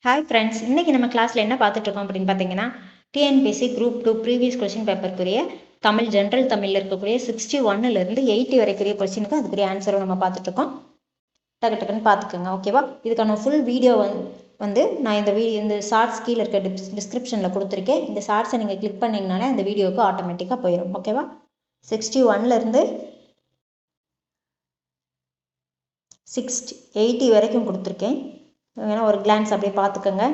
Hi friends, இன்றைக்கி நம்ம கிளாஸில் என்ன பார்த்துட்ருக்கோம் அப்படின்னு பார்த்தீங்கன்னா, டிஎன்பிஎஸ்சி குரூப் 2 ப்ரீவியஸ் கொஸ்டின் பேப்பருக்குரிய தமிழ் ஜென்ரல் தமிழில் இருக்கக்கூடிய 61லேருந்து 80 வரைக்குரிய கொஸ்டினுக்கு அதுக்குரிய ஆன்சரும் நம்ம பார்த்துட்ருக்கோம். டக்குன்னு பார்த்துக்கோங்க, ஓகேவா? இதுக்கான ஃபுல் வீடியோ வந்து நான் இந்த ஷார்ட்ஸ் கீழே இருக்க டிஸ்கிரிப்ஷனில் கொடுத்துருக்கேன். இந்த ஷார்ட்ஸை நீங்கள் கிளிக் பண்ணிங்கனாலே அந்த வீடியோவுக்கு ஆட்டோமேட்டிக்காக போயிடும், ஓகேவா? 61லேருந்து 80 வரைக்கும் கொடுத்துருக்கேன். வேணால் ஒரு கிளான்ஸ் அப்படியே பார்த்துக்கோங்க.